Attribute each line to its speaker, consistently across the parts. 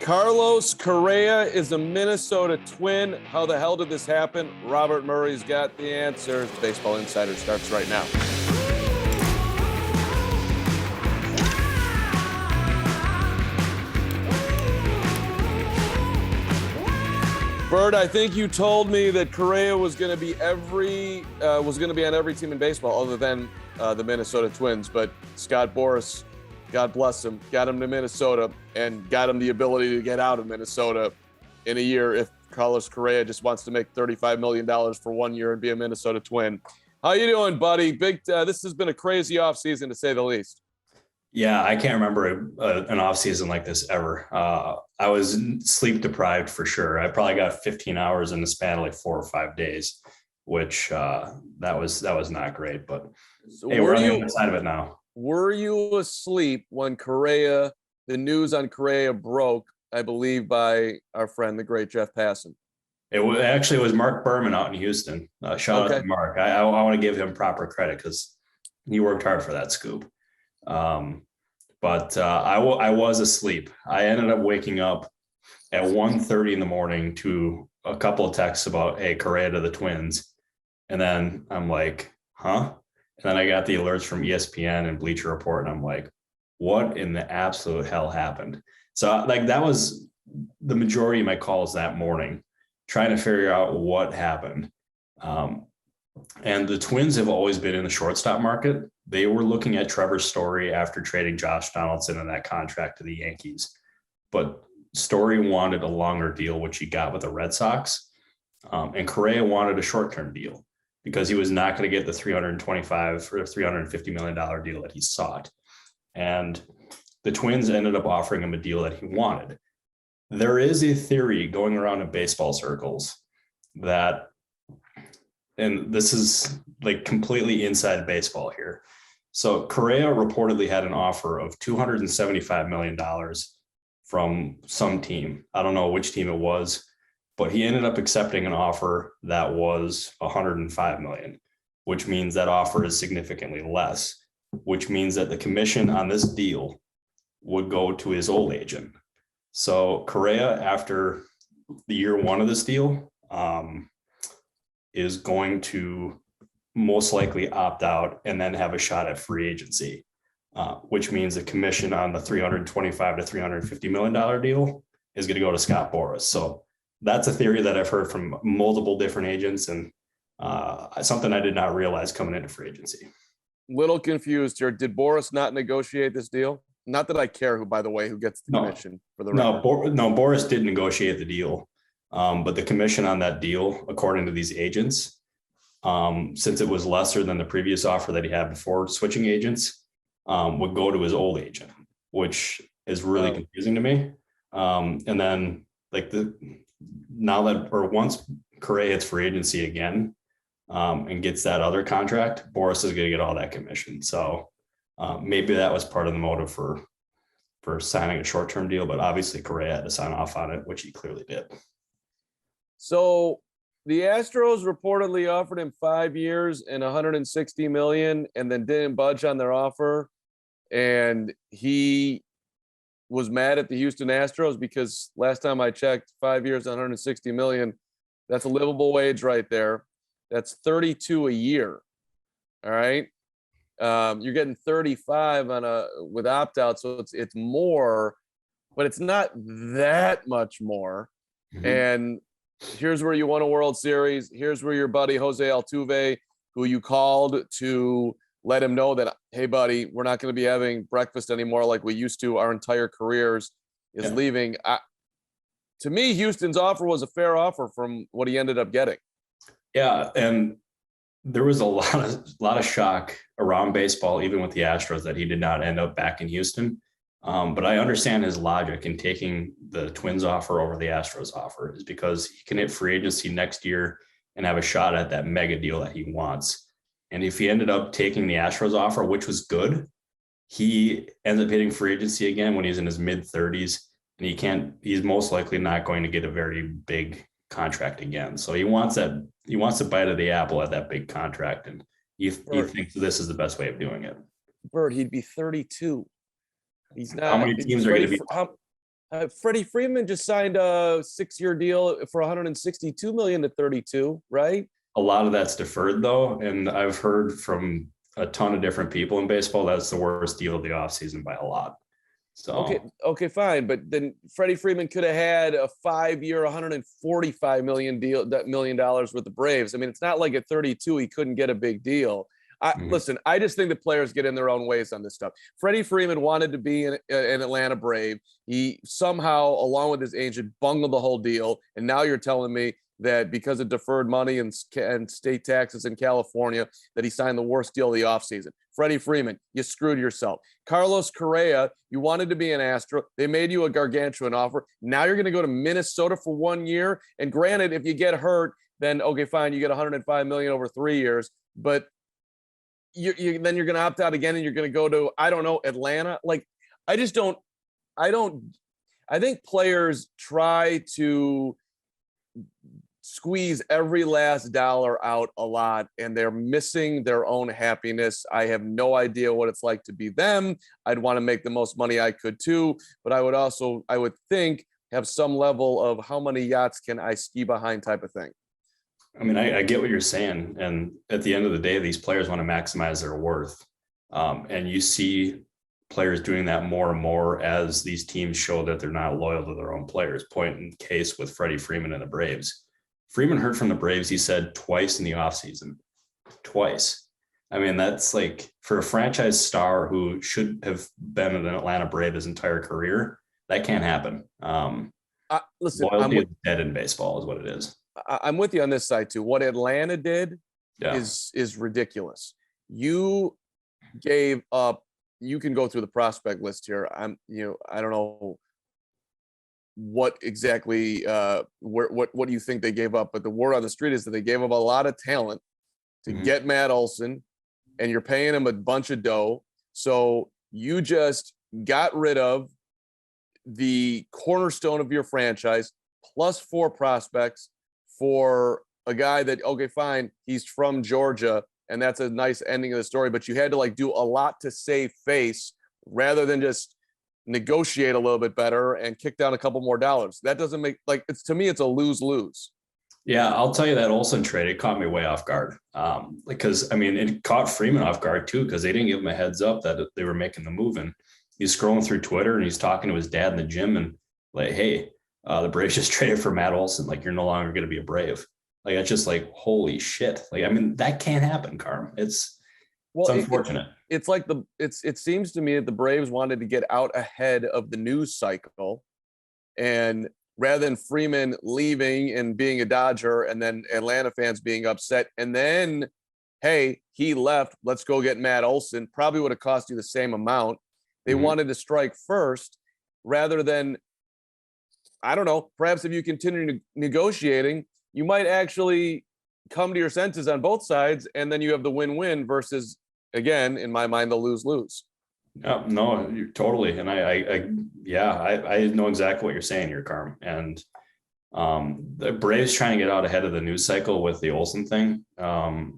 Speaker 1: Carlos Correa is a Minnesota Twin. How the hell did this happen? Robert Murray's got the answers. Baseball Insider starts right now. Bert, I think you told me that Correa was going to be on every team in baseball other than the Minnesota Twins. But Scott Boras, God bless him, got him to Minnesota and got him the ability to get out of Minnesota in a year if Carlos Correa just wants to make $35 million for 1 year and be a Minnesota Twin. How you doing, buddy? This has been a crazy offseason, to say the least.
Speaker 2: Yeah, I can't remember an off season like this ever. I was sleep deprived for sure. I probably got 15 hours in the span of like 4 or 5 days, which that was not great. But
Speaker 1: so
Speaker 2: hey, we're on the other side of it now.
Speaker 1: Were you asleep when the news on Correa broke, I believe, by our friend, the great Jeff Passan?
Speaker 2: It was Mark Berman out in Houston. Shout out to Mark. I want to give him proper credit because he worked hard for that scoop. But I was asleep. I ended up waking up at 1:30 in the morning to a couple of texts about, hey, Correa to the Twins. And then I'm like, huh? And then I got the alerts from ESPN and Bleacher Report. And I'm like, what in the absolute hell happened? So like that was the majority of my calls that morning, trying to figure out what happened. And the Twins have always been in the shortstop market. They were looking at Trevor Story after trading Josh Donaldson and that contract to the Yankees. But Story wanted a longer deal, which he got with the Red Sox. And Correa wanted a short-term deal because he was not going to get the $325 or $350 million deal that he sought. And the Twins ended up offering him a deal that he wanted. There is a theory going around in baseball circles that, and this is like completely inside baseball here. So Correa reportedly had an offer of $275 million from some team. I don't know which team it was, but he ended up accepting an offer that was $105 million, which means that offer is significantly less, which means that the commission on this deal would go to his old agent. So Correa, after the year one of this deal, is going to most likely opt out and then have a shot at free agency, which means the commission on the $325 to $350 million deal is going to go to Scott Boras. So that's a theory that I've heard from multiple different agents and something I did not realize coming into free agency.
Speaker 1: Little confused here. Did Boras not negotiate this deal? Not that I care who, by the way, who gets the commission for the record.
Speaker 2: No, Boras did negotiate the deal. But the commission on that deal, according to these agents, since it was lesser than the previous offer that he had before switching agents, would go to his old agent, which is really confusing to me. And then once Correa hits free agency again and gets that other contract, Boras is going to get all that commission. So maybe that was part of the motive for signing a short-term deal, but obviously Correa had to sign off on it, which he clearly did.
Speaker 1: So the Astros reportedly offered him 5 years and $160 million and then didn't budge on their offer. And he was mad at the Houston Astros because last time I checked, 5 years, $160 million, that's a livable wage right there. That's 32 a year. All right. You're getting 35 with opt-out. So it's more, but it's not that much more. Mm-hmm. And here's where you won a World Series. Here's where your buddy Jose Altuve, who you called to let him know that, hey, buddy, we're not going to be having breakfast anymore like we used to our entire careers, is leaving. To me, Houston's offer was a fair offer from what he ended up getting.
Speaker 2: Yeah, and there was a lot of shock around baseball, even with the Astros, that he did not end up back in Houston. But I understand his logic in taking the Twins offer over the Astros offer is because he can hit free agency next year and have a shot at that mega deal that he wants. And if he ended up taking the Astros offer, which was good, he ends up hitting free agency again when he's in his mid-30s, and he's most likely not going to get a very big contract again. So he wants a bite of the apple at that big contract, and he thinks this is the best way of doing it.
Speaker 1: Bert, he'd be 32. He's not.
Speaker 2: How many teams are going to be?
Speaker 1: Freddie Freeman just signed a 6-year deal for 162 million to 32, right?
Speaker 2: A lot of that's deferred though. And I've heard from a ton of different people in baseball, that's the worst deal of the offseason by a lot. So
Speaker 1: okay, fine. But then Freddie Freeman could have had a 5-year, $145 million with the Braves. I mean, it's not like at 32 he couldn't get a big deal. Listen, I just think the players get in their own ways on this stuff. Freddie Freeman wanted to be an Atlanta Brave. He somehow, along with his agent, bungled the whole deal. And now you're telling me that because of deferred money and state taxes in California, that he signed the worst deal of the offseason. Freddie Freeman, you screwed yourself. Carlos Correa, you wanted to be an Astro. They made you a gargantuan offer. Now you're going to go to Minnesota for 1 year. And granted, if you get hurt, then okay, fine, you get 105 million over 3 years. But then you're going to opt out again, and you're going to go to, I don't know, Atlanta. Like, I think players try to squeeze every last dollar out a lot, and they're missing their own happiness. I have no idea what it's like to be them. I'd want to make the most money I could too, but I would think, have some level of how many yachts can I ski behind type of thing.
Speaker 2: I mean, I get what you're saying. And at the end of the day, these players want to maximize their worth. And you see players doing that more and more as these teams show that they're not loyal to their own players. Point in case with Freddie Freeman and the Braves. Freeman heard from the Braves, he said, twice in the offseason. Twice. I mean, that's like, for a franchise star who should have been an Atlanta Brave his entire career, that can't happen.
Speaker 1: Listen,
Speaker 2: loyalty is dead in baseball is what it is.
Speaker 1: I'm with you on this side too. What Atlanta did is ridiculous. You gave up. You can go through the prospect list here. I don't know what exactly what do you think they gave up, but the word on the street is that they gave up a lot of talent to get Matt Olson, and you're paying him a bunch of dough. So you just got rid of the cornerstone of your franchise plus 4 prospects for a guy that, okay, fine, he's from Georgia, and that's a nice ending of the story, but you had to like do a lot to save face rather than just negotiate a little bit better and kick down a couple more dollars. That doesn't make, like, it's, to me, it's a lose-lose.
Speaker 2: Yeah, I'll tell you that Olsen trade, it caught me way off guard. Because I mean, it caught Freeman off guard too, because they didn't give him a heads up that they were making the move. And he's scrolling through Twitter and he's talking to his dad in the gym and like, hey, the Braves just traded for Matt Olson. Like, you're no longer going to be a Brave. Like, it's just like, holy shit. Like, I mean, that can't happen, Carm. It's unfortunate.
Speaker 1: It's like it seems to me that the Braves wanted to get out ahead of the news cycle, and rather than Freeman leaving and being a Dodger and then Atlanta fans being upset, and then, hey, he left, let's go get Matt Olson, probably would have cost you the same amount. They wanted to strike first rather than, I don't know, perhaps if you continue negotiating, you might actually come to your senses on both sides, and then you have the win-win versus, again, in my mind, the lose-lose.
Speaker 2: No, you're totally. And I know exactly what you're saying here, Carm. And the Braves trying to get out ahead of the news cycle with the Olsen thing. I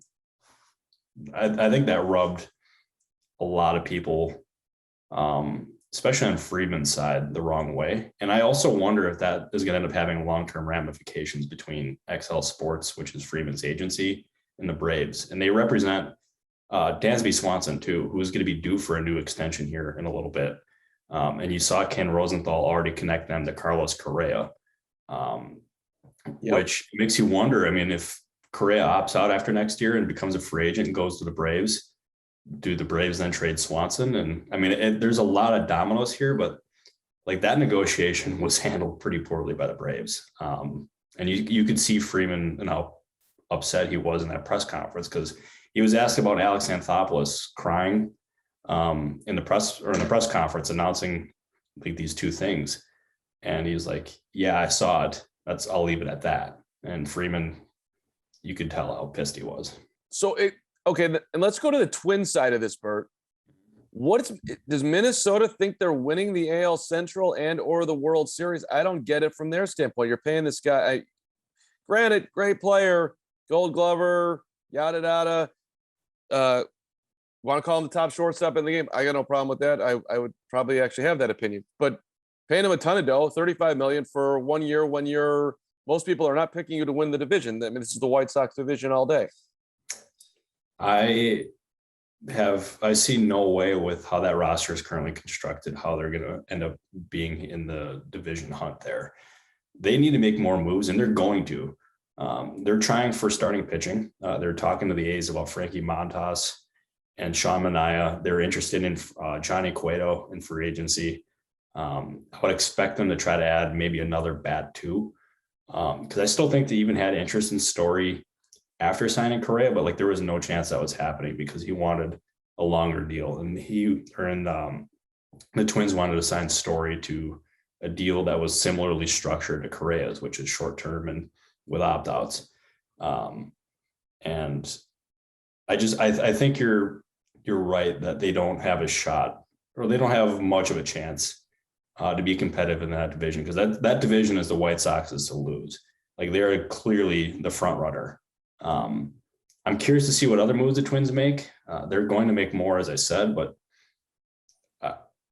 Speaker 2: think that rubbed a lot of people, especially on Freeman's side, the wrong way. And I also wonder if that is going to end up having long-term ramifications between XL Sports, which is Freeman's agency, and the Braves. And they represent Dansby Swanson too, who's going to be due for a new extension here in a little bit. And you saw Ken Rosenthal already connect them to Carlos Correa, which makes you wonder. I mean, if Correa opts out after next year and becomes a free agent and goes to the Braves, do the Braves then trade Swanson? And I mean, there's a lot of dominoes here, but like that negotiation was handled pretty poorly by the Braves. And you could see Freeman and how upset he was in that press conference, because he was asked about Alex Anthopoulos crying in the press conference announcing like these two things. And he's like, yeah, I saw it. I'll leave it at that. And Freeman, you could tell how pissed he was.
Speaker 1: So okay, and let's go to the twin side of this, Bert. Does Minnesota think they're winning the AL Central and or the World Series? I don't get it from their standpoint. You're paying this guy, granted, great player, Gold Glover, yada yada. Want to call him the top shortstop in the game? I got no problem with that. I would probably actually have that opinion. But paying him a ton of dough, $35 million for 1 year when most people are not picking you to win the division. I mean, this is the White Sox division all day.
Speaker 2: I see no way with how that roster is currently constructed, how they're going to end up being in the division hunt there. They need to make more moves, and they're going to. They're trying for starting pitching. They're talking to the A's about Frankie Montas and Sean Manaea. They're interested in Johnny Cueto in free agency. I would expect them to try to add maybe another bat too, because I still think they even had interest in Story after signing Correa, but like there was no chance that was happening because he wanted a longer deal, and the Twins wanted to sign Story to a deal that was similarly structured to Correa's, which is short term and with opt outs. And I think you're right that they don't have a shot, or they don't have much of a chance to be competitive in that division, because that division is the White Sox's to lose. Like they're clearly the front runner. I'm curious to see what other moves the Twins make. They're going to make more, as I said, but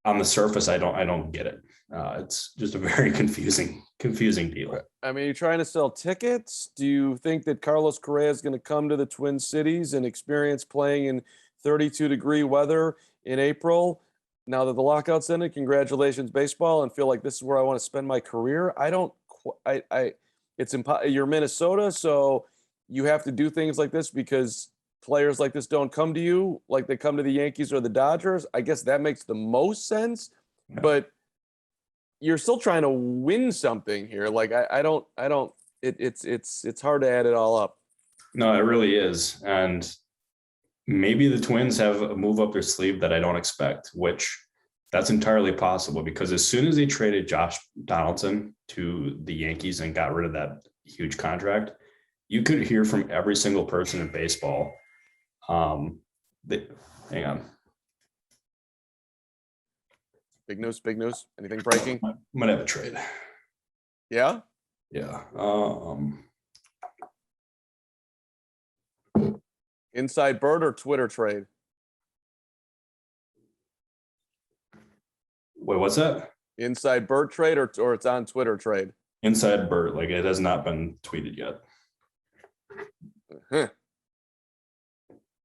Speaker 2: on the surface, I don't get it. It's just a very confusing deal.
Speaker 1: I mean, you're trying to sell tickets. Do you think that Carlos Correa is going to come to the Twin Cities and experience playing in 32-degree weather in April? Now that the lockout's ended, congratulations, baseball, and feel like this is where I want to spend my career. You're Minnesota, so you have to do things like this because players like this don't come to you like they come to the Yankees or the Dodgers. I guess that makes the most sense, but you're still trying to win something here. Like it's hard to add it all up.
Speaker 2: No, it really is. And maybe the Twins have a move up their sleeve that I don't expect, which that's entirely possible, because as soon as they traded Josh Donaldson to the Yankees and got rid of that huge contract, you could hear from every single person in baseball. Hang on.
Speaker 1: Big news. Anything breaking?
Speaker 2: I'm gonna have a trade.
Speaker 1: Yeah?
Speaker 2: Yeah.
Speaker 1: Inside Bird or Twitter trade?
Speaker 2: Wait, what's that?
Speaker 1: Inside Bird trade or it's on Twitter trade?
Speaker 2: Inside Bird, like it has not been tweeted yet.
Speaker 1: Huh.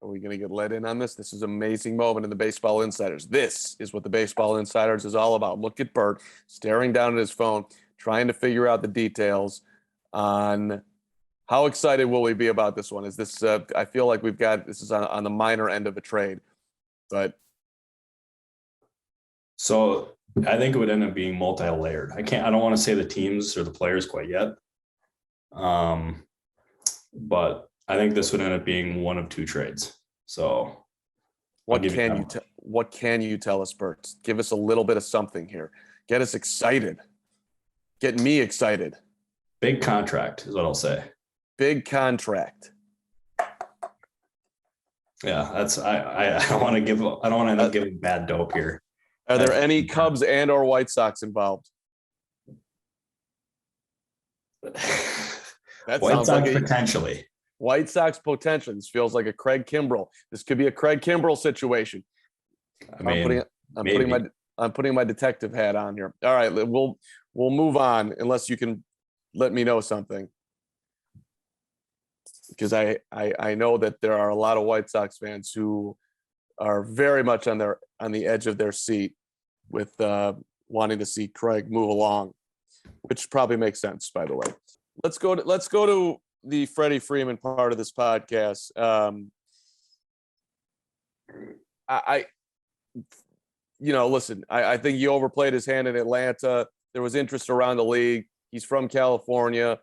Speaker 1: Are we going to get let in on this? This is an amazing moment in the Baseball Insiders. This is what the Baseball Insiders is all about. Look at Bert staring down at his phone, trying to figure out the details on how excited will we be about this one. Is this, I feel like this is on the minor end of a trade, but.
Speaker 2: So I think it would end up being multi-layered. I don't want to say the teams or the players quite yet. But I think this would end up being one of two trades. So
Speaker 1: what can you tell us, Bert? Give us a little bit of something here. Get us excited. Get me excited.
Speaker 2: Big contract is what I'll say.
Speaker 1: Big contract.
Speaker 2: Yeah, I don't want to end up giving bad dope here.
Speaker 1: Are there any Cubs and or White Sox involved?
Speaker 2: White Sox potentially.
Speaker 1: White Sox potentially. This feels like a Craig Kimbrell. This could be a Craig Kimbrell situation. I'm putting my detective hat on here. All right, we'll move on unless you can let me know something, because I know that there are a lot of White Sox fans who are very much on the edge of their seat with wanting to see Craig move along, which probably makes sense, by the way. Let's go to the Freddie Freeman part of this podcast. Listen, I think he overplayed his hand in Atlanta. There was interest around the league. He's from California.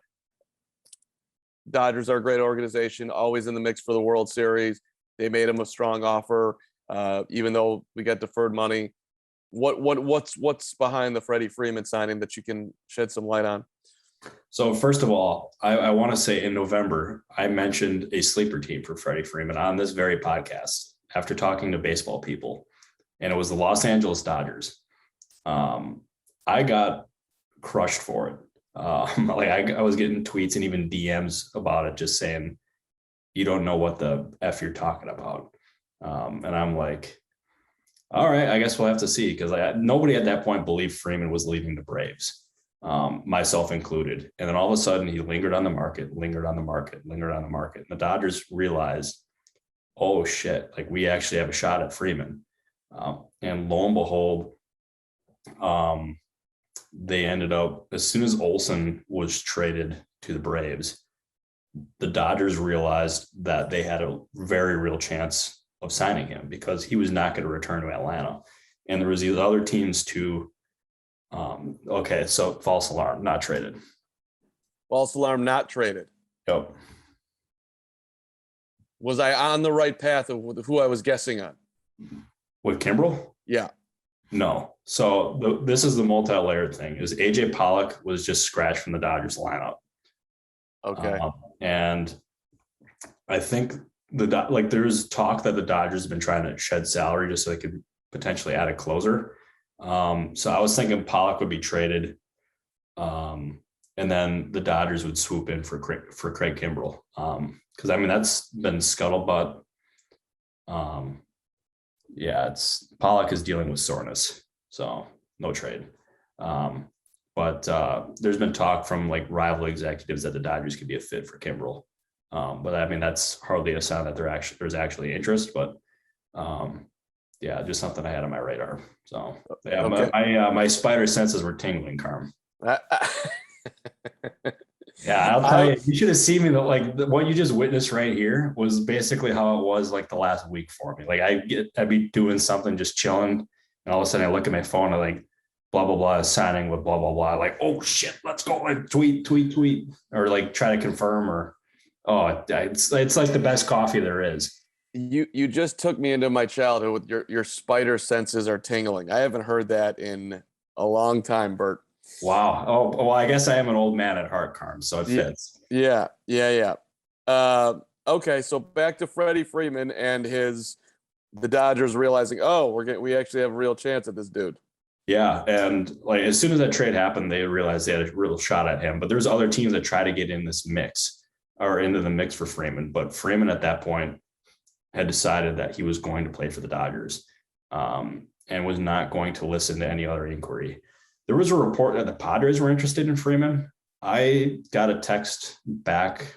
Speaker 1: Dodgers are a great organization, always in the mix for the World Series. They made him a strong offer, even though we got deferred money. What's behind the Freddie Freeman signing that you can shed some light on?
Speaker 2: So first of all, I want to say in November, I mentioned a sleeper team for Freddie Freeman on this very podcast after talking to baseball people, and it was the Los Angeles Dodgers. I got crushed for it. I was getting tweets and even DMs about it, just saying, you don't know what the F you're talking about. And I'm like, All right, I guess we'll have to see because nobody at that point believed Freeman was leaving the Braves, myself included. And then all of a sudden, he lingered on the market, lingered on the market, lingered on the market. And the Dodgers realized, oh shit, like we actually have a shot at Freeman. And lo and behold, they ended up, as soon as Olsen was traded to the Braves, the Dodgers realized that they had a very real chance of signing him because he was not going to return to Atlanta. And there was these other teams too. Okay, so false alarm, not traded.
Speaker 1: False alarm, not traded.
Speaker 2: Yep.
Speaker 1: Was I on the right path of who I was guessing on?
Speaker 2: With Kimbrel?
Speaker 1: Yeah.
Speaker 2: No. So this is the multi-layered thing. Is AJ Pollock was just scratched from the Dodgers lineup.
Speaker 1: Okay.
Speaker 2: And I think there's talk that the Dodgers have been trying to shed salary just so they could potentially add a closer. So I was thinking Pollock would be traded. And then the Dodgers would swoop in for Craig Kimbrel. Because I mean that's been scuttlebutt. Yeah, Pollock is dealing with soreness, so no trade. But there's been talk from like rival executives that the Dodgers could be a fit for Kimbrel. But I mean that's hardly a sign that there's actually interest. But yeah, just something I had on my radar. So yeah, okay. my spider senses were tingling, Carm. Yeah, I'll tell you, you should have seen me. What you just witnessed right here was basically how it was like the last week for me. Like I'd be doing something, just chilling, and all of a sudden I look at my phone and like blah blah blah is signing with blah blah blah. Like, oh shit, let's go! Like tweet, or like try to confirm, or it's like the best coffee there is.
Speaker 1: You just took me into my childhood with your spider senses are tingling. I haven't heard that in a long time, Bert.
Speaker 2: Wow. Oh, well, I guess I am an old man at heart, Carm, so it fits.
Speaker 1: Yeah. Okay, so back to Freddie Freeman and the Dodgers realizing, we actually have a real chance at this dude.
Speaker 2: Yeah, and like as soon as that trade happened, they realized they had a real shot at him. But there's other teams that try to get in this mix or into the mix for Freeman. But Freeman at that point had decided that he was going to play for the Dodgers and was not going to listen to any other inquiry. There was a report that the Padres were interested in Freeman. I got a text back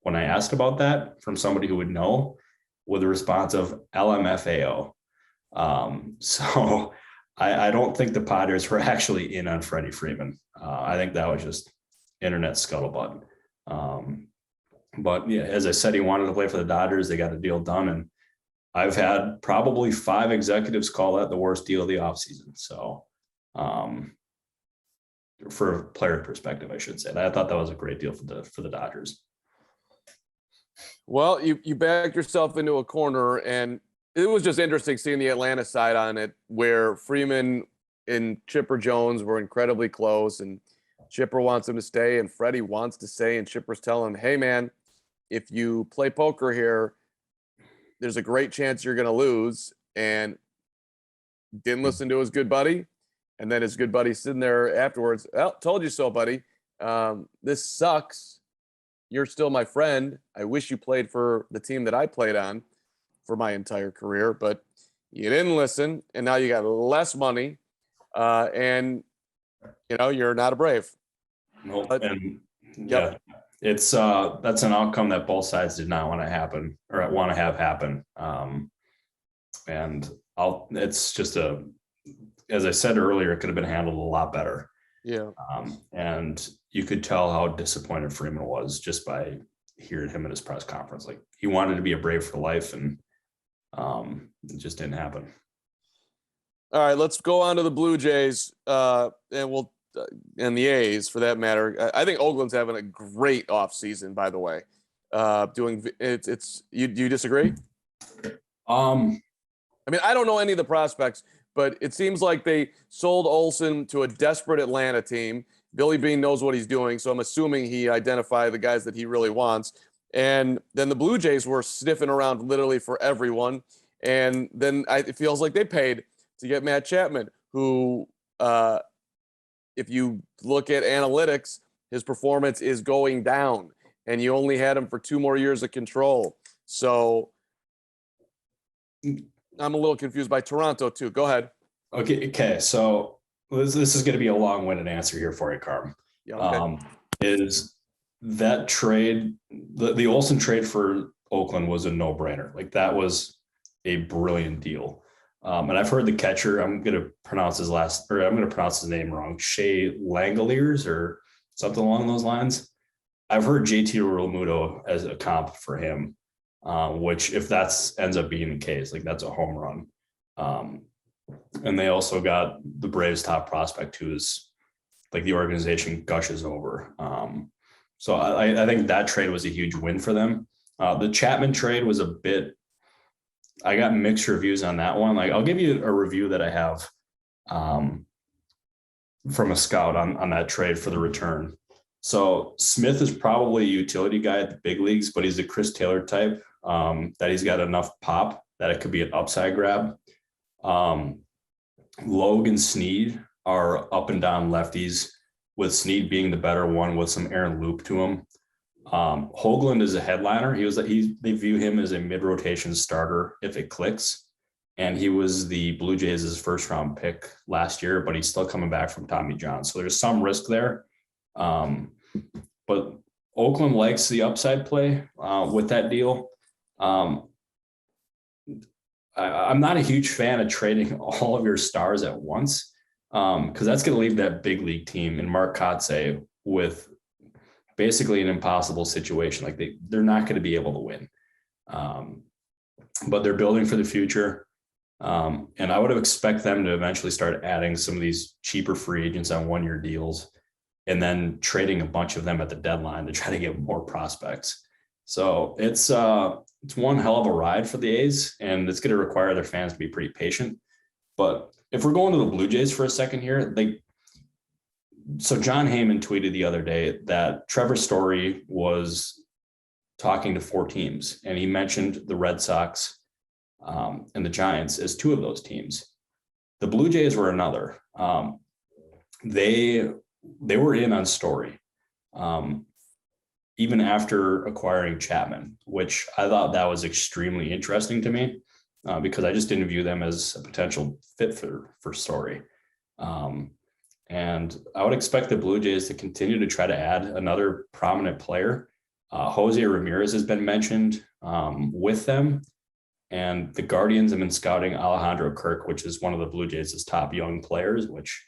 Speaker 2: when I asked about that from somebody who would know with a response of LMFAO. So I don't think the Padres were actually in on Freddie Freeman. I think that was just internet scuttlebutt. But yeah, as I said, he wanted to play for the Dodgers. They got the deal done. And I've had probably 5 executives call that the worst deal of the offseason. So for a player perspective, I should say that I thought that was a great deal for the Dodgers.
Speaker 1: Well, you backed yourself into a corner, and it was just interesting seeing the Atlanta side on it, where Freeman and Chipper Jones were incredibly close, and Chipper wants him to stay, and Freddie wants to stay, and Chipper's telling him, "Hey, man, if you play poker here, there's a great chance you're going to lose," and didn't listen to his good buddy. And then his good buddy sitting there afterwards, "Well, told you so, buddy. This sucks. You're still my friend. I wish you played for the team that I played on for my entire career, but you didn't listen, and now you got less money, and you're not a Brave."
Speaker 2: Nope. And yeah, it's that's an outcome that both sides did not want to happen or want to have happen. And it's just as I said earlier, it could have been handled a lot better.
Speaker 1: Yeah.
Speaker 2: And you could tell how disappointed Freeman was just by hearing him at his press conference. Like he wanted to be a Brave for life, and it just didn't happen.
Speaker 1: All right, let's go on to the Blue Jays, and the A's for that matter. I think Oakland's having a great offseason, by the way. Do you disagree? I mean, I don't know any of the prospects, but it seems like they sold Olsen to a desperate Atlanta team. Billy Beane knows what he's doing, so I'm assuming he identified the guys that he really wants. And then the Blue Jays were sniffing around literally for everyone. And then it feels like they paid to get Matt Chapman, who, if you look at analytics, his performance is going down. And you only had him for 2 more years of control. So I'm a little confused by Toronto too. Go ahead.
Speaker 2: Okay. So this is going to be a long-winded answer here for you, Carm.
Speaker 1: Yeah, okay.
Speaker 2: Is that trade, the Olsen trade for Oakland was a no-brainer. Like that was a brilliant deal. And I've heard the catcher, I'm going to pronounce his name wrong, Shea Langoliers or something along those lines. I've heard JT Realmuto as a comp for him, which if that's ends up being the case, like that's a home run. And they also got the Braves top prospect who's like the organization gushes over. So I think that trade was a huge win for them. The Chapman trade was a bit, I got mixed reviews on that one. Like I'll give you a review that I have from a scout on that trade for the return. So Smith is probably a utility guy at the big leagues, but he's a Chris Taylor type that he's got enough pop that it could be an upside grab. Logan Snead are up and down lefties, with Snead being the better one with some Aaron Loop to him. Hoagland is a headliner. They view him as a mid-rotation starter if it clicks. And he was the Blue Jays' first round pick last year, but he's still coming back from Tommy John. So there's some risk there. But Oakland likes the upside play with that deal. I'm not a huge fan of trading all of your stars at once because that's going to leave that big league team and Mark Kotsay with basically an impossible situation. Like they're not going to be able to win, but they're building for the future. And I would expect them to eventually start adding some of these cheaper free agents on 1-year deals and then trading a bunch of them at the deadline to try to get more prospects. So it's one hell of a ride for the A's, and it's going to require their fans to be pretty patient. But if we're going to the Blue Jays for a second here, so John Heyman tweeted the other day that Trevor Story was talking to 4 teams, and he mentioned the Red Sox and the Giants as 2 of those teams. The Blue Jays were another. They were in on Story. Even after acquiring Chapman, which I thought that was extremely interesting to me because I just didn't view them as a potential fit for Story. And I would expect the Blue Jays to continue to try to add another prominent player. Jose Ramirez has been mentioned with them, and the Guardians have been scouting Alejandro Kirk, which is one of the Blue Jays' top young players, which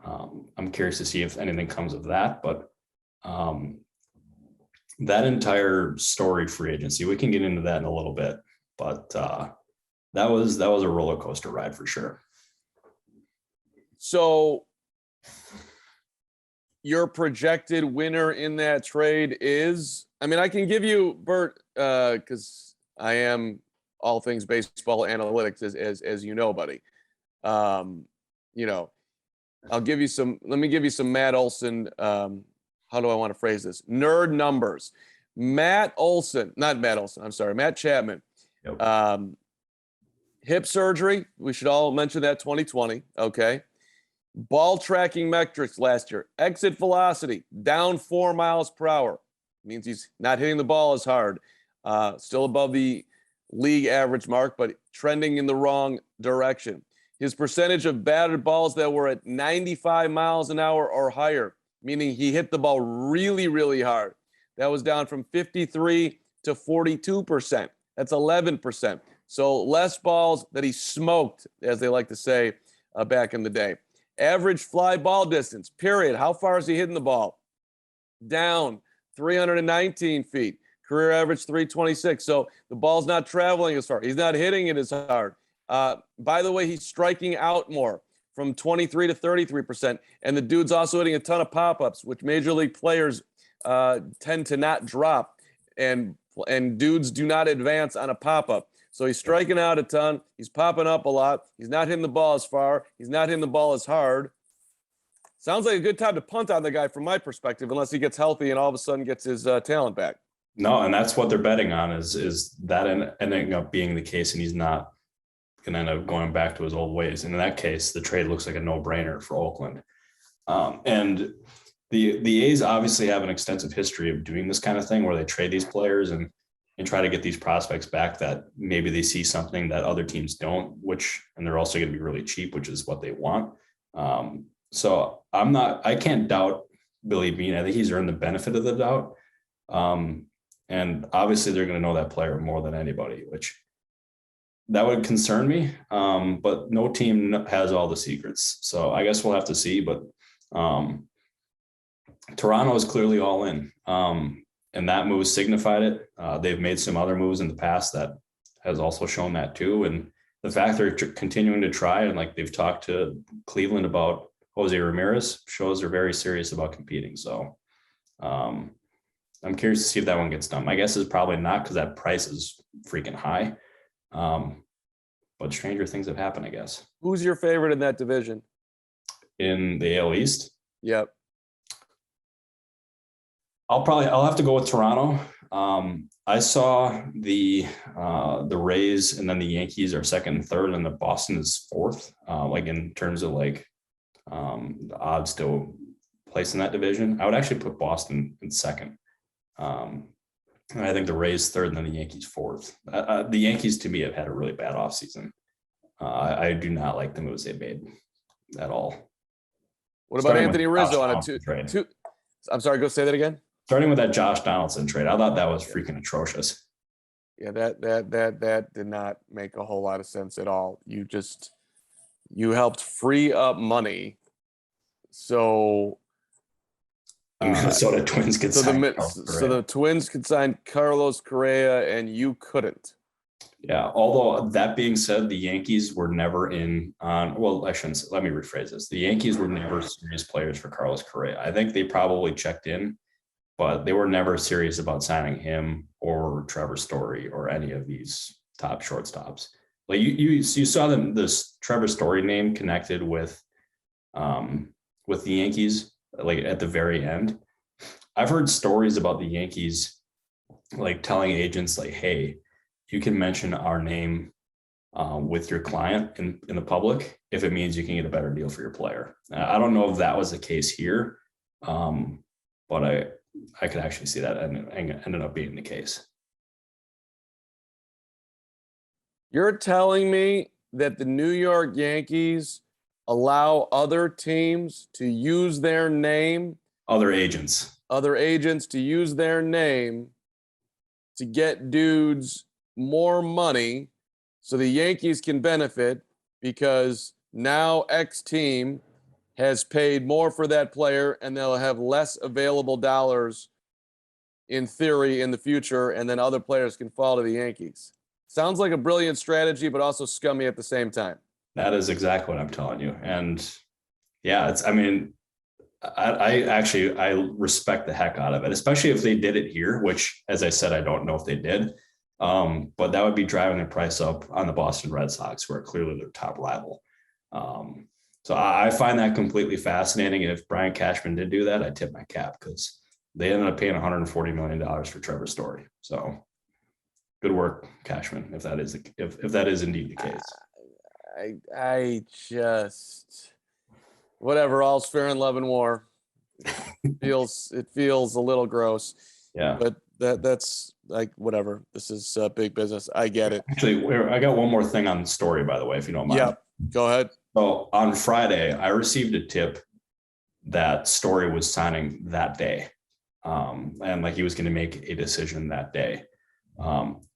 Speaker 2: I'm curious to see if anything comes of that. But that entire Story free agency, we can get into that in a little bit, but that was a roller coaster ride for sure.
Speaker 1: So your projected winner in that trade is, I mean, I can give you, Bert, because I am all things baseball analytics, as you know, buddy. I'll give you some, let me give you some Matt Olson, how do I want to phrase this? Nerd numbers. Matt Chapman.
Speaker 2: Yep.
Speaker 1: Hip surgery. We should all mention that 2020. Okay. Ball tracking metrics last year. Exit velocity down 4 miles per hour. Means he's not hitting the ball as hard. Still above the league average mark, but trending in the wrong direction. His percentage of batted balls that were at 95 miles an hour or higher, meaning he hit the ball really, really hard. That was down from 53 to 42%. That's 11%. So less balls that he smoked, as they like to say back in the day. Average fly ball distance, period. How far is he hitting the ball? Down 319 feet. Career average 326. So the ball's not traveling as far. He's not hitting it as hard. By the way, he's striking out more, from 23 to 33%. And the dude's also hitting a ton of pop-ups, which major league players tend to not drop. And dudes do not advance on a pop-up. So he's striking out a ton. He's popping up a lot. He's not hitting the ball as far. He's not hitting the ball as hard. Sounds like a good time to punt on the guy from my perspective, unless he gets healthy and all of a sudden gets his talent back.
Speaker 2: No, and that's what they're betting on is that ending up being the case, and he's not going to end up going back to his old ways. And in that case, the trade looks like a no-brainer for Oakland. And the A's obviously have an extensive history of doing this kind of thing where they trade these players, and and try to get these prospects back that maybe they see something that other teams don't, and they're also going to be really cheap, which is what they want. So I can't doubt Billy Beane. I think he's earned the benefit of the doubt. And obviously they're going to know that player more than anybody, which that would concern me. But no team has all the secrets. So I guess we'll have to see, but Toronto is clearly all in. And that move signified it. They've made some other moves in the past that has also shown that too. And the fact they're continuing to try, and like they've talked to Cleveland about Jose Ramirez, shows they're very serious about competing. So I'm curious to see if that one gets done. My guess is probably not, because that price is freaking high. But stranger things have happened, I guess.
Speaker 1: Who's your favorite in that division?
Speaker 2: In the AL East?
Speaker 1: Yep.
Speaker 2: I'll have to go with Toronto. I saw the Rays and then the Yankees are second and third, and the Boston is fourth. Like in terms of like the odds to place in that division, I would actually put Boston in second. And I think the Rays third, and then the Yankees fourth. The Yankees to me have had a really bad offseason. I do not like the moves they made at all.
Speaker 1: What about Anthony Rizzo on a two? I'm sorry, go say that again.
Speaker 2: Starting with that Josh Donaldson trade, I thought that was freaking atrocious.
Speaker 1: Yeah, that did not make a whole lot of sense at all. You helped free up money, so
Speaker 2: Minnesota Twins could sign.
Speaker 1: So the Twins could sign Carlos Correa, and you couldn't.
Speaker 2: Yeah, although that being said, the Yankees were never in on. Well, I shouldn't. Let me rephrase this. The Yankees were never serious players for Carlos Correa. I think they probably checked in, but they were never serious about signing him or Trevor Story or any of these top shortstops. Like you saw them, this Trevor Story name connected with the Yankees, like at the very end. I've heard stories about the Yankees, like telling agents like, hey, you can mention our name with your client in the public if it means you can get a better deal for your player. I don't know if that was the case here, but I could actually see that ended up being the case.
Speaker 1: You're telling me that the New York Yankees allow other teams to use their name,
Speaker 2: other agents
Speaker 1: to use their name to get dudes more money so the Yankees can benefit, because now X team has paid more for that player and they'll have less available dollars in theory in the future, and then other players can fall to the Yankees. Sounds like a brilliant strategy, but also scummy at the same time.
Speaker 2: That is exactly what I'm telling you. And yeah, I respect the heck out of it, especially if they did it here, which, as I said, I don't know if they did. But that would be driving the price up on the Boston Red Sox, who are clearly their top rival. So I find that completely fascinating. And if Brian Cashman did do that, I'd tip my cap, because they ended up paying $140 million for Trevor Story. So good work, Cashman, if that is indeed the case.
Speaker 1: I just, whatever, all's fair in love and war. It feels a little gross.
Speaker 2: Yeah.
Speaker 1: But that's like, whatever. This is big business. I get it.
Speaker 2: Actually, I got one more thing on the story, by the way, if you don't mind.
Speaker 1: Yeah, go ahead.
Speaker 2: So on Friday, I received a tip that Story was signing that day. And like he was going to make a decision that day.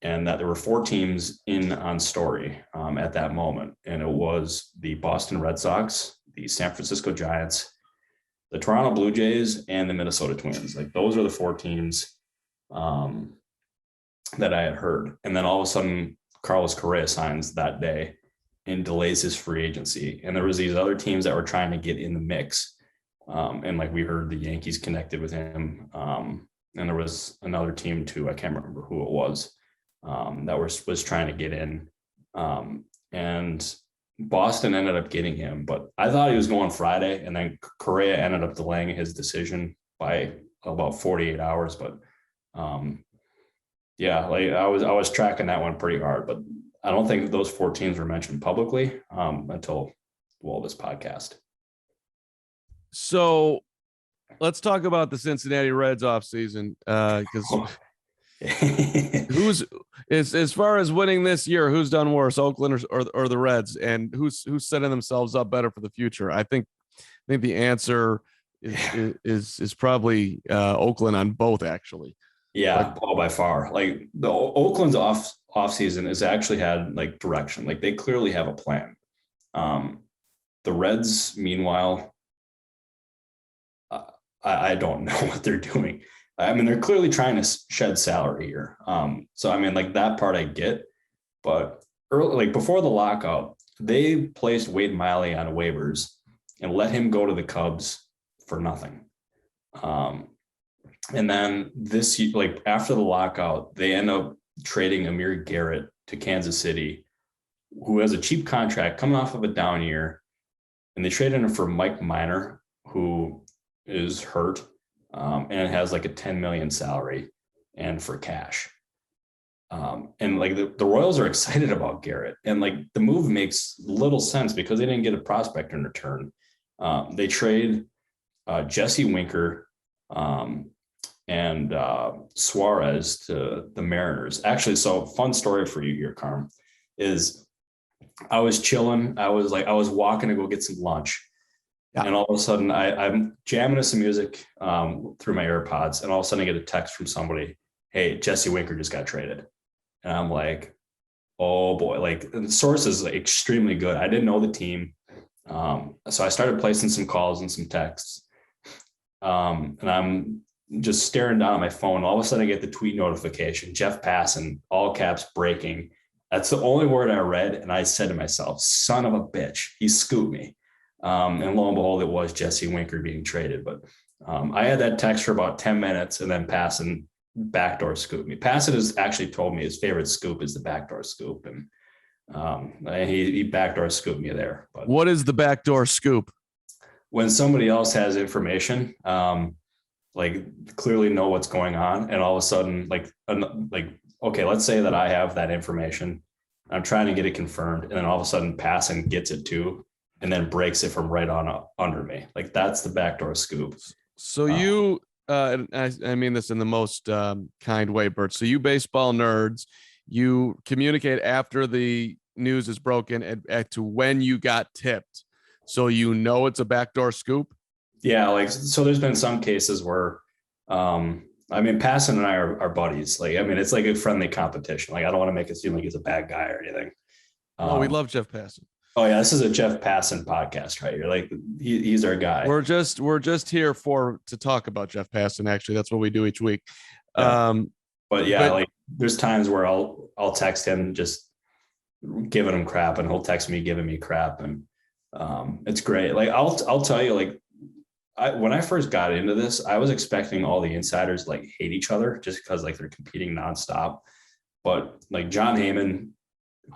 Speaker 2: And that there were 4 teams in on Story at that moment. And it was the Boston Red Sox, the San Francisco Giants, the Toronto Blue Jays, and the Minnesota Twins. Like those are the 4 teams that I had heard. And then all of a sudden, Carlos Correa signs that day and delays his free agency. And there was these other teams that were trying to get in the mix. And like we heard the Yankees connected with him. And there was another team too, I can't remember who it was, that was trying to get in. And Boston ended up getting him, but I thought he was going Friday, and then Correa ended up delaying his decision by about 48 hours. But yeah, like I was tracking that one pretty hard, but I don't think those 4 teams were mentioned publicly until this podcast. So
Speaker 1: let's talk about the Cincinnati Reds offseason, because Who's as far as winning this year, who's done worse, Oakland or the Reds, and who's setting themselves up better for the future? I think the answer is probably Oakland on both, actually.
Speaker 2: Yeah, all by far. Like the Oakland's off season has actually had like direction. Like they clearly have a plan. The Reds, meanwhile, I don't know what they're doing. I mean, they're clearly trying to shed salary here. So I mean, like that part I get, but early, like before the lockout, they placed Wade Miley on waivers and let him go to the Cubs for nothing. And then this, like after the lockout, they end up trading Amir Garrett to Kansas City, who has a cheap contract coming off of a down year. And they traded him for Mike Minor, who is hurt and has like a 10 million salary and for cash. And like the Royals are excited about Garrett, and like the move makes little sense because they didn't get a prospect in return. They trade Jesse Winker and Suarez to the Mariners. Actually, so fun story for you here, Carm, is I was chilling. I was walking to go get some lunch. Yeah. And all of a sudden I'm jamming to some music through my AirPods. And all of a sudden I get a text from somebody, hey, Jesse Winker just got traded. And I'm like, oh boy, like the source is extremely good. I didn't know the team. So I started placing some calls and some texts. And I'm just staring down at my phone. All of a sudden I get the tweet notification, Jeff Passan, all caps, breaking. That's the only word I read. And I said to myself, son of a bitch, he scooped me. And lo and behold, it was Jesse Winker being traded. But I had that text for about 10 minutes and then Passan backdoor scoop me. Passan has actually told me his favorite scoop is the backdoor scoop. And he backdoor scooped me there. But
Speaker 1: what is the backdoor scoop?
Speaker 2: When somebody else has information, like clearly know what's going on. And all of a sudden, like, okay, let's say that I have that information. I'm trying to get it confirmed. And then all of a sudden Passan gets it too, and then breaks it from right on up under me. Like that's the backdoor scoop. So
Speaker 1: you, I mean this in the most kind way, Bert. So you baseball nerds, you communicate after the news is broken to when you got tipped. So you know it's a backdoor scoop?
Speaker 2: Yeah, like so there's been some cases where I mean Passan and I are buddies. Like, I mean, it's like a friendly competition. Like I don't want to make it seem like he's a bad guy or anything.
Speaker 1: Oh, we love Jeff Passan.
Speaker 2: Oh yeah, this is a Jeff Passan podcast right here. Like he's our guy.
Speaker 1: We're just here to talk about Jeff Passan. Actually, that's what we do each week.
Speaker 2: Yeah. But like there's times where I'll text him just giving him crap, and he'll text me giving me crap, and it's great. Like I'll tell you, like when I first got into this, I was expecting all the insiders like hate each other just because like they're competing nonstop. But like John Heyman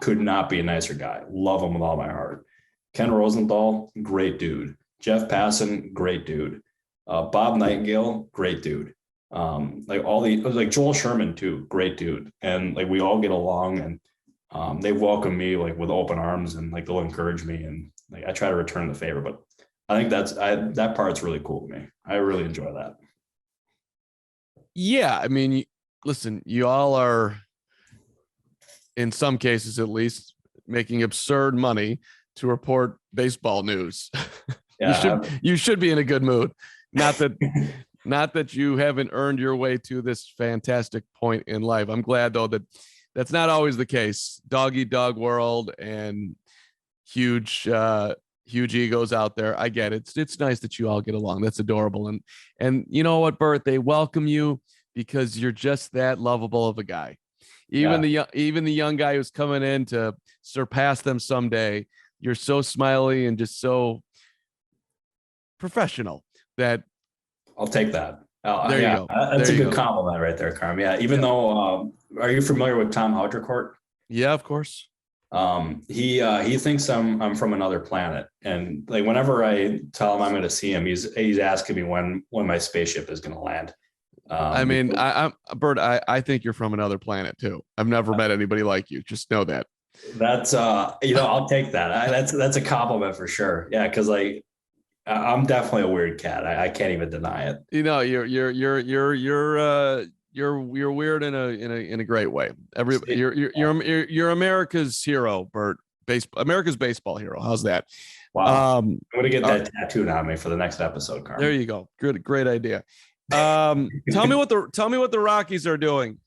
Speaker 2: could not be a nicer guy. Love him with all my heart. Ken Rosenthal, great dude. Jeff Passan, great dude. Bob Nightingale, great dude. Like Joel Sherman too, great dude. And like we all get along, and they welcome me like with open arms, and like they'll encourage me, and like I try to return the favor. But I think that part's really cool to me. I really enjoy that.
Speaker 1: Yeah, I mean, listen, you all are, in some cases at least, making absurd money to report baseball news. Yeah. you should be in a good mood. Not that you haven't earned your way to this fantastic point in life. I'm glad though that that's not always the case. Dog eat dog world and huge egos out there. I get it. It's nice that you all get along. That's adorable. And you know what, Bert, they welcome you because you're just that lovable of a guy. Even the young guy who's coming in to surpass them someday, you're so smiley and just so professional that
Speaker 2: I'll take that.
Speaker 1: There you go.
Speaker 2: That's a good compliment right there, Carm. Yeah. Even though, are you familiar with Tom Haudricourt?
Speaker 1: Yeah, of course.
Speaker 2: He thinks I'm from another planet, and like whenever I tell him I'm going to see him, he's asking me when my spaceship is going to land.
Speaker 1: I mean, I'm Bert. I think you're from another planet too. I've never met anybody like you. Just know that.
Speaker 2: That's I'll take that. That's a compliment for sure. Yeah, because like I'm definitely a weird cat. I can't even deny it.
Speaker 1: You know, you're You're weird in a great way. You're America's hero, Bert. America's baseball hero. How's that?
Speaker 2: Wow. I'm gonna get that tattooed on me for the next episode, Carmen.
Speaker 1: There you go. Great idea. Tell me what the Rockies are doing.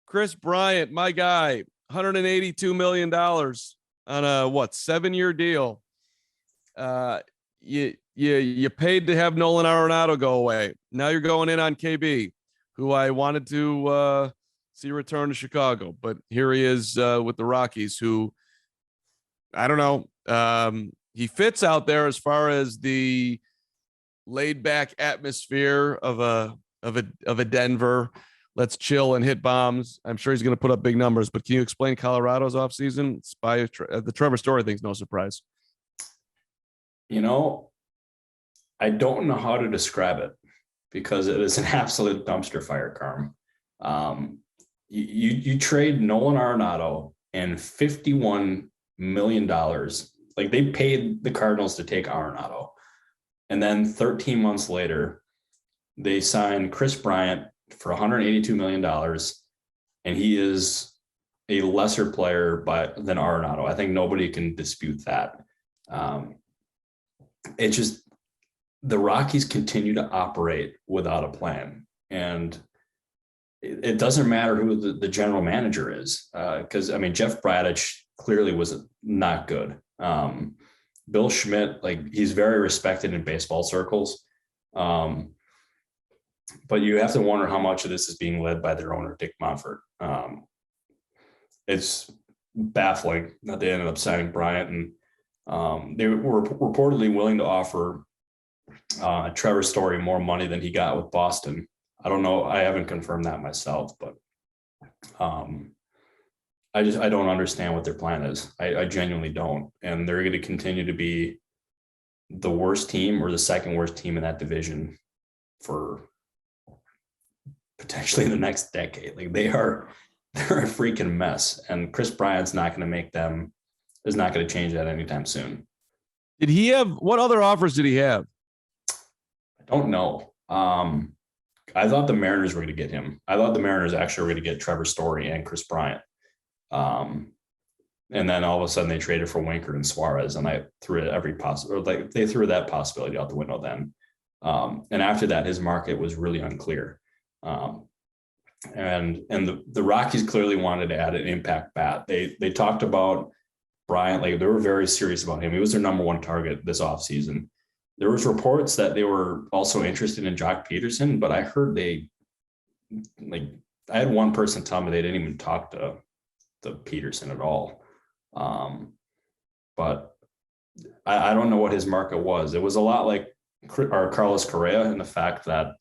Speaker 1: Chris Bryant, my guy, $182 million on a 7-year deal. You paid to have Nolan Arenado go away. Now you're going in on KB, who I wanted to see return to Chicago, but here he is with the Rockies, who I don't know. He fits out there as far as the laid back atmosphere of a Denver. Let's chill and hit bombs. I'm sure he's going to put up big numbers, but can you explain Colorado's offseason? It's by the Trevor Story thing's no surprise.
Speaker 2: I don't know how to describe it because it is an absolute dumpster fire, Carm. You trade Nolan Arenado and $51 million. Like, they paid the Cardinals to take Arenado. And then 13 months later, they signed Chris Bryant for $182 million. And he is a lesser player than Arenado. I think nobody can dispute that. It's just the Rockies continue to operate without a plan. And it doesn't matter who the general manager is. Because, Jeff Bradich clearly was not good. Bill Schmidt, he's very respected in baseball circles. But you have to wonder how much of this is being led by their owner, Dick Monfort. It's baffling that they ended up signing Bryant, and they were reportedly willing to offer Trevor Story more money than he got with Boston. I don't know. I haven't confirmed that myself, but I don't understand what their plan is. I genuinely don't. And they're going to continue to be the worst team or the second worst team in that division for potentially the next decade. They're a freaking mess. And Chris Bryant's not going to change that anytime soon.
Speaker 1: Did he have, what other offers did he have?
Speaker 2: I don't know. I thought the Mariners were going to get him. I thought the Mariners actually were going to get Trevor Story and Chris Bryant. And then all of a sudden they traded for Winker and Suarez, and I threw it they threw that possibility out the window then. And after that, his market was really unclear. And the Rockies clearly wanted to add an impact bat. They talked about Bryant, they were very serious about him. He was their number one target this offseason. There was reports that they were also interested in Jock Peterson, but I heard I had one person tell me they didn't even talk to Peterson at all. But I don't know what his market was. It was a lot like Carlos Correa in the fact that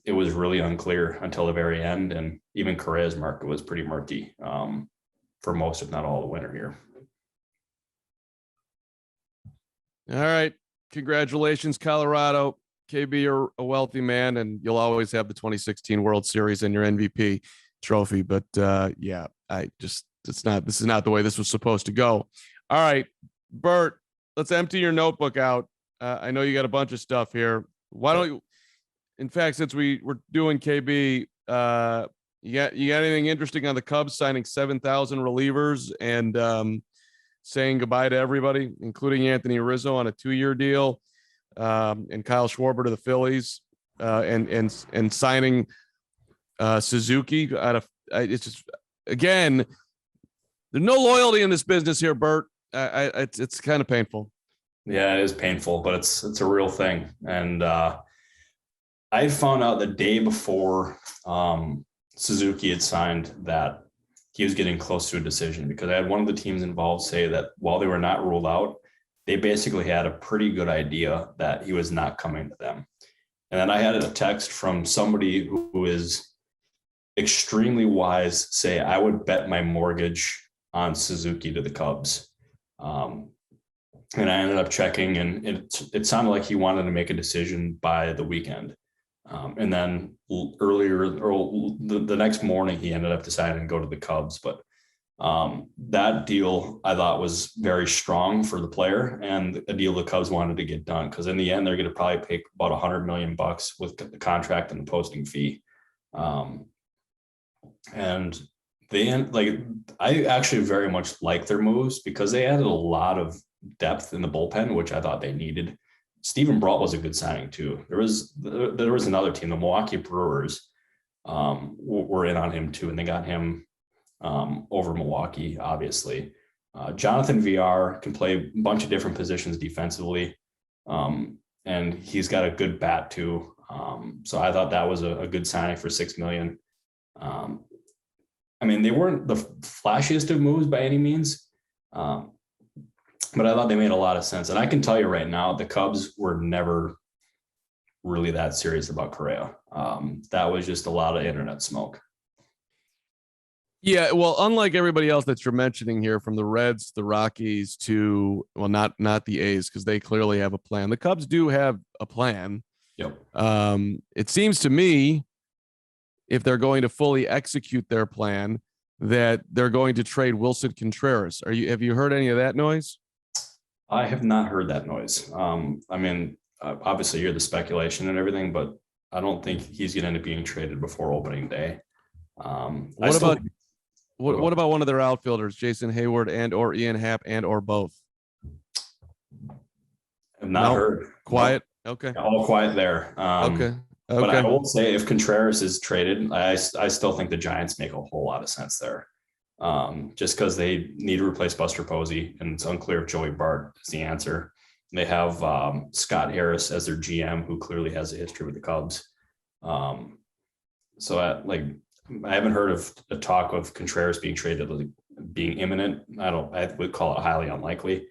Speaker 2: it was really unclear until the very end. And even Correa's market was pretty murky for most, if not all, the winter here.
Speaker 1: All right. Congratulations, Colorado. KB, you're a wealthy man, and you'll always have the 2016 World Series and your MVP trophy. But this is not the way this was supposed to go. All right, Bert, let's empty your notebook out. I know you got a bunch of stuff here. Why don't you, in fact, since we're doing KB, you got anything interesting on the Cubs signing 7,000 relievers and saying goodbye to everybody, including Anthony Rizzo on a 2-year deal, and Kyle Schwarber to the Phillies, and signing Suzuki out of it's just, again, there's no loyalty in this business here, Bert. It's kind of painful.
Speaker 2: Yeah, it is painful, but it's a real thing. And I found out the day before Suzuki had signed that he was getting close to a decision, because I had one of the teams involved say that while they were not ruled out, they basically had a pretty good idea that he was not coming to them. And then I had a text from somebody who is extremely wise say, I would bet my mortgage on Suzuki to the Cubs. And I ended up checking, and it sounded like he wanted to make a decision by the weekend. And then the next morning, he ended up deciding to go to the Cubs. But that deal I thought was very strong for the player, and a deal the Cubs wanted to get done, because in the end, they're going to probably pay about $100 million with the contract and the posting fee. And I actually very much like their moves because they added a lot of depth in the bullpen, which I thought they needed. Stephen Brault was a good signing too. There was another team, the Milwaukee Brewers, were in on him too, and they got him over Milwaukee, obviously. Jonathan VR can play a bunch of different positions defensively, and he's got a good bat too. So I thought that was a good signing for $6 million. I mean, they weren't the flashiest of moves by any means, but I thought they made a lot of sense. And I can tell you right now, the Cubs were never really that serious about Correa. That was just a lot of internet smoke.
Speaker 1: Yeah, well, unlike everybody else that you're mentioning here, from the Reds, the Rockies to, well, not the A's, because they clearly have a plan. The Cubs do have a plan.
Speaker 2: Yep.
Speaker 1: It seems to me, if they're going to fully execute their plan, that they're going to trade Wilson Contreras. Have you heard any of that noise?
Speaker 2: I have not heard that noise. I mean, obviously you're the speculation and everything, but I don't think he's going to end up being traded before opening day.
Speaker 1: What about one of their outfielders, Jason Hayward and or Ian Happ and or both?
Speaker 2: I've not heard.
Speaker 1: Quiet. Okay.
Speaker 2: All quiet there.
Speaker 1: Okay.
Speaker 2: But I will say, if Contreras is traded, I still think the Giants make a whole lot of sense there. Just because they need to replace Buster Posey, and it's unclear if Joey Bart is the answer. They have Scott Harris as their GM, who clearly has a history with the Cubs. So I haven't heard of the talk of Contreras being traded, being imminent. I would call it highly unlikely.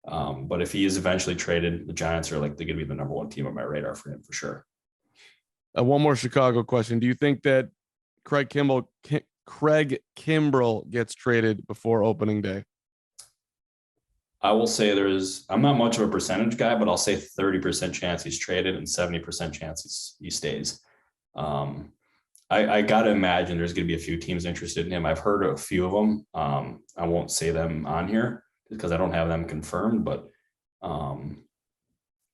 Speaker 2: But if he is eventually traded, the Giants are they're going to be the number one team on my radar for him for sure.
Speaker 1: One more Chicago question. Do you think that Craig Kimbrell gets traded before opening day?
Speaker 2: I will say I'm not much of a percentage guy, but I'll say 30% chance he's traded and 70% chance he stays. I got to imagine there's going to be a few teams interested in him. I've heard a few of them. I won't say them on here because I don't have them confirmed, but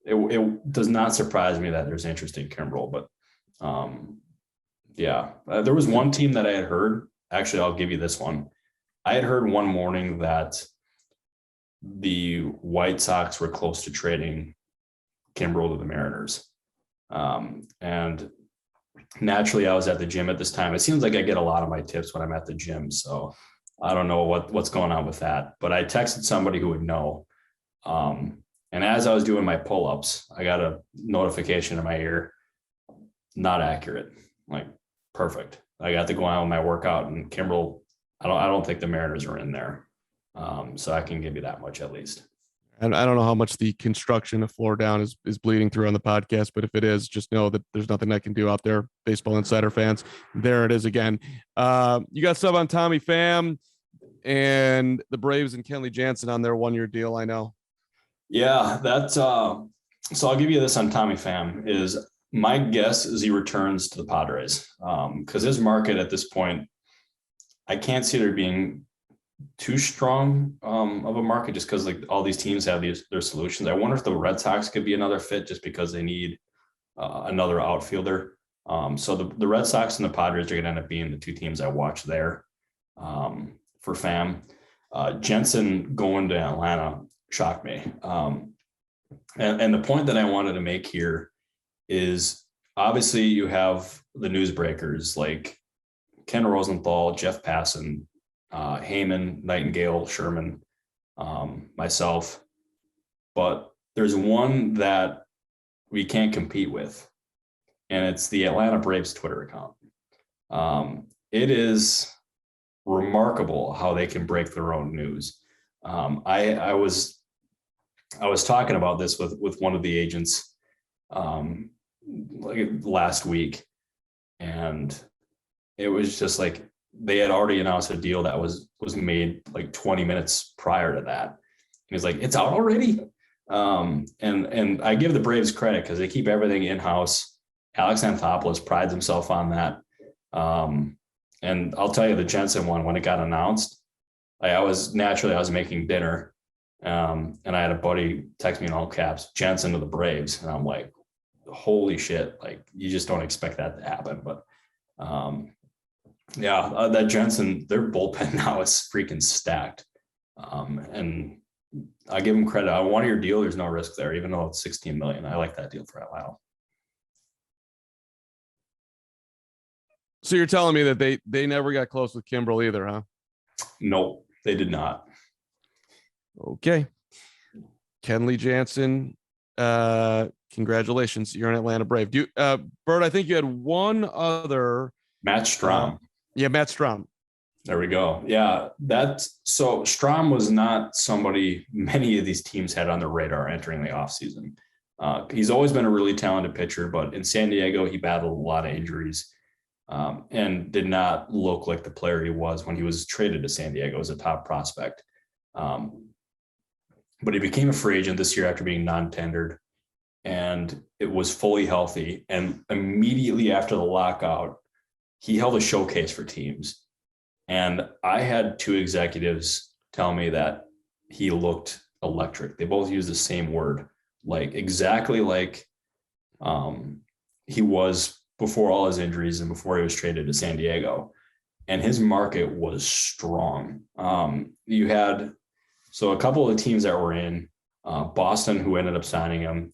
Speaker 2: it does not surprise me that there's interest in Kimbrell, but there was one team that I had heard. Actually, I'll give you this one. I had heard one morning that the White Sox were close to trading Kimbrell to the Mariners. And naturally, I was at the gym at this time. It seems like I get a lot of my tips when I'm at the gym, so I don't know what's going on with that. But I texted somebody who would know. And as I was doing my pull-ups, I got a notification in my ear. Not accurate. Perfect. I got to go on with my workout, and Kimbrell, I don't think the Mariners are in there. So I can give you that much at least.
Speaker 1: And I don't know how much the construction of floor down is bleeding through on the podcast, but if it is, just know that there's nothing I can do out there. Baseball Insider fans, there it is again. You got sub on Tommy Pham and the Braves and Kenley Jansen on their 1-year deal. I know. Yeah,
Speaker 2: that's so I'll give you this on Tommy Pham. Is my guess is he returns to the Padres because his market at this point, I can't see there being too strong of a market just because all these teams have their solutions. I wonder if the Red Sox could be another fit just because they need another outfielder. So the Red Sox and the Padres are going to end up being the two teams I watch there for Pham. Jensen going to Atlanta shocked me. And the point that I wanted to make here is obviously you have the newsbreakers like Ken Rosenthal, Jeff Passan, Heyman, Nightingale, Sherman, myself. But there's one that we can't compete with, and it's the Atlanta Braves Twitter account. It is remarkable how they can break their own news. I was talking about this with one of the agents last week, and it was just they had already announced a deal that was made 20 minutes prior to that. He was like, it's out already. And I give the Braves credit because they keep everything in-house. Alex Anthopoulos prides himself on that. And I'll tell you the Jensen one, when it got announced, I was making dinner. And I had a buddy text me in all caps, Jensen to the Braves. And I'm like, holy shit. You just don't expect that to happen. But That Jensen, their bullpen now is freaking stacked. And I give him credit. On one year deal, there's no risk there, even though it's $16 million. I like that deal for Atlanta.
Speaker 1: So you're telling me that they never got close with Kimbrel either, huh?
Speaker 2: No, they did not.
Speaker 1: Okay. Kenley Jansen, congratulations. You're an Atlanta Brave. Bert, I think you had one other.
Speaker 2: Matt Strahm.
Speaker 1: Matt Strahm.
Speaker 2: There we go. Yeah, so Strahm was not somebody many of these teams had on their radar entering the offseason. He's always been a really talented pitcher, but in San Diego, he battled a lot of injuries and did not look like the player he was when he was traded to San Diego as a top prospect. But he became a free agent this year after being non-tendered, and it was fully healthy. And immediately after the lockout, he held a showcase for teams. And I had two executives tell me that he looked electric. They both used the same word, like exactly like he was before all his injuries and before he was traded to San Diego. And his market was strong. You had a couple of the teams that were in, Boston, who ended up signing him,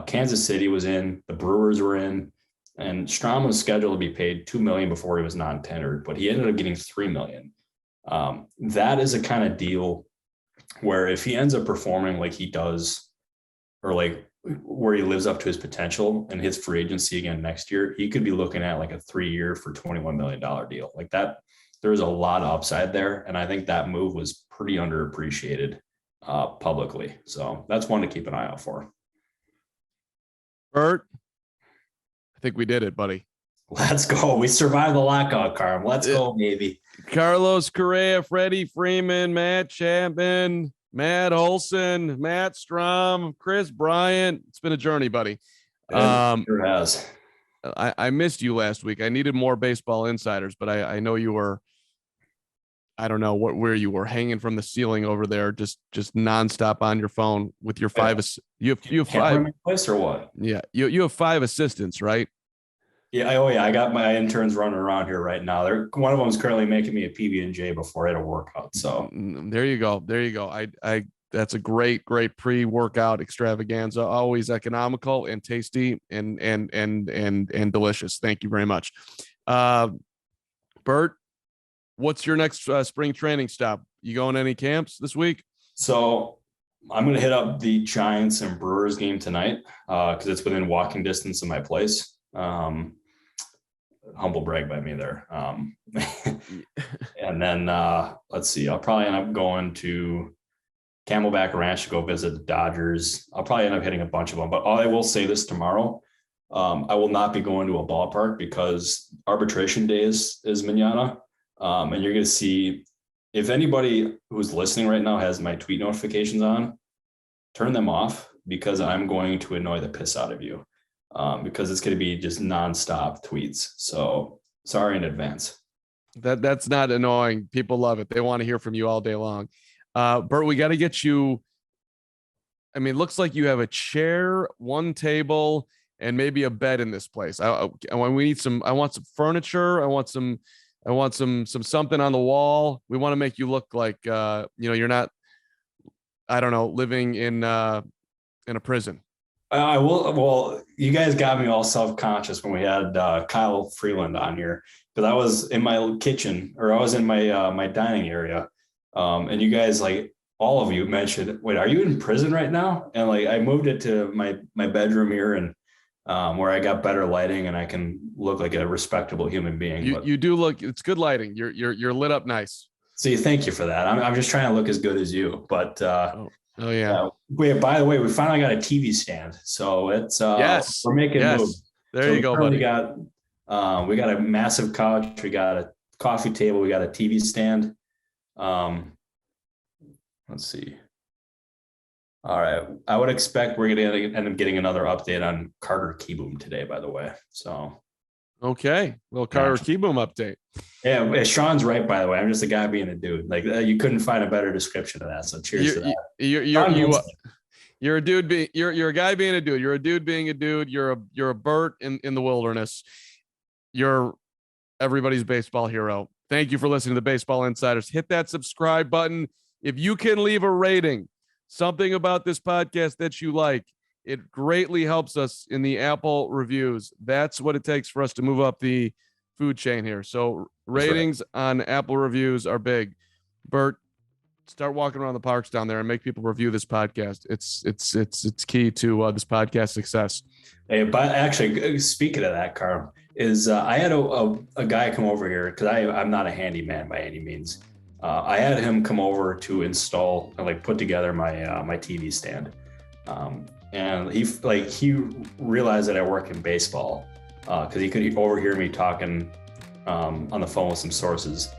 Speaker 2: Kansas City was in, the Brewers were in, and Strahm was scheduled to be paid $2 million before he was non-tendered, but he ended up getting $3 million. That is a kind of deal where if he ends up performing like he does, or like where he lives up to his potential and his free agency again next year, he could be looking at like a 3-year for $21 million deal like that. There's a lot of upside there. And I think that move was pretty underappreciated publicly. So that's one to keep an eye out for.
Speaker 1: Bert, I think we did it, buddy.
Speaker 2: Let's go. We survived the lockout, Carm. Let's go, baby.
Speaker 1: Carlos Correa, Freddie Freeman, Matt Chapman, Matt Olson, Matt Strahm, Chris Bryant. It's been a journey, buddy.
Speaker 2: Sure has.
Speaker 1: I missed you last week. I needed more baseball insiders, but I know you were, I don't know where you were, hanging from the ceiling over there, just nonstop on your phone with your five. You have five
Speaker 2: place or what?
Speaker 1: Yeah. You have 5 assistants, right?
Speaker 2: Yeah. I got my interns running around here right now. One of them is currently making me a PB&J before I had a workout. So
Speaker 1: there you go. I that's a great pre-workout extravaganza. Always economical and tasty and delicious. Thank you very much. Bert, what's your next spring training stop? You going to any camps this week?
Speaker 2: So I'm going to hit up the Giants and Brewers game tonight because it's within walking distance of my place. Humble brag by me there. And then let's see, I'll probably end up going to Camelback Ranch to go visit the Dodgers. I'll probably end up hitting a bunch of them, but I will say this tomorrow. I will not be going to a ballpark because arbitration day is mañana. And you're going to see, if anybody who's listening right now has my tweet notifications on, turn them off because I'm going to annoy the piss out of you because it's going to be just nonstop tweets. So sorry in advance.
Speaker 1: That's not annoying. People love it. They want to hear from you all day long. Bert, we got to get you. I mean, it looks like you have a chair, one table, and maybe a bed in this place. I want some furniture. I want some something on the wall. We want to make you look like you're not, I don't know, living in a prison.
Speaker 2: I will. Well, you guys got me all self-conscious when we had Kyle Freeland on here because I was in my kitchen or I was in my my dining area, and you guys, like all of you, mentioned, "Wait, are you in prison right now?" And like I moved it to my bedroom here and where I got better lighting and I can look like a respectable human being.
Speaker 1: You do look. It's good lighting. You're lit up nice.
Speaker 2: See, thank you for that. I'm just trying to look as good as you, but.
Speaker 1: Oh yeah.
Speaker 2: By the way, we finally got a TV stand, so it's
Speaker 1: yes,
Speaker 2: we're making moves.
Speaker 1: There you go, buddy.
Speaker 2: We got a massive couch, we got a coffee table, we got a TV stand. Let's see. All right, I would expect we're gonna end up getting another update on Carter Kieboom today. By the way, so
Speaker 1: okay, well, Carter Kieboom update.
Speaker 2: Yeah, Sean's right, by the way. I'm just a guy being a dude. Like you couldn't find a better description of that. So cheers to that.
Speaker 1: You're a dude. You're a guy being a dude. You're a dude being a dude. You're a Bert in the wilderness. You're everybody's baseball hero. Thank you for listening to the Baseball Insiders. Hit that subscribe button. If you can leave a rating, something about this podcast that you like, it greatly helps us in the Apple reviews. That's what it takes for us to move up the food chain here. So ratings on Apple reviews are big. Bert, start walking around the parks down there and make people review this podcast. It's key to this podcast success.
Speaker 2: Hey, but actually, speaking of that, Carm, I had a guy come over here because I'm not a handyman by any means. I had him come over to install and put together my TV stand, and he realized that I work in baseball because he could overhear me talking on the phone with some sources,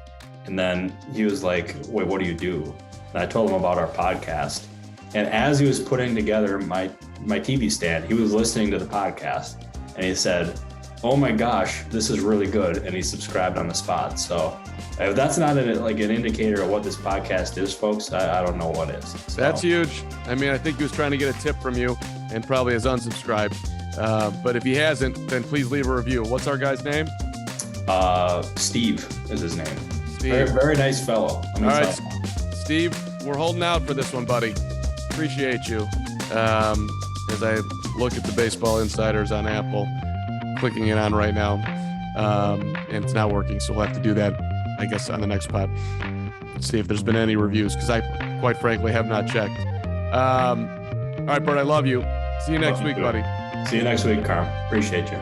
Speaker 2: and then he was like, "Wait, what do you do?" And I told him about our podcast, and as he was putting together my TV stand, he was listening to the podcast, and he said, "Oh my gosh, this is really good," and he subscribed on the spot. So if that's not an indicator of what this podcast is, folks, I don't know what is. So.
Speaker 1: That's huge. I mean, I think he was trying to get a tip from you and probably has unsubscribed. But if he hasn't, then please leave a review. What's our guy's name?
Speaker 2: Steve is his name.
Speaker 1: Steve.
Speaker 2: Very, very nice fellow.
Speaker 1: All right, Steve, we're holding out for this one, buddy. Appreciate you. As I look at the Baseball Insiders on Apple, clicking it on right now, and it's not working, so we'll have to do that, I guess, on the next pod. See if there's been any reviews, because I quite frankly have not checked. All right, Bert, I love you. See you next week, buddy.
Speaker 2: See you next week, Carm. Appreciate you.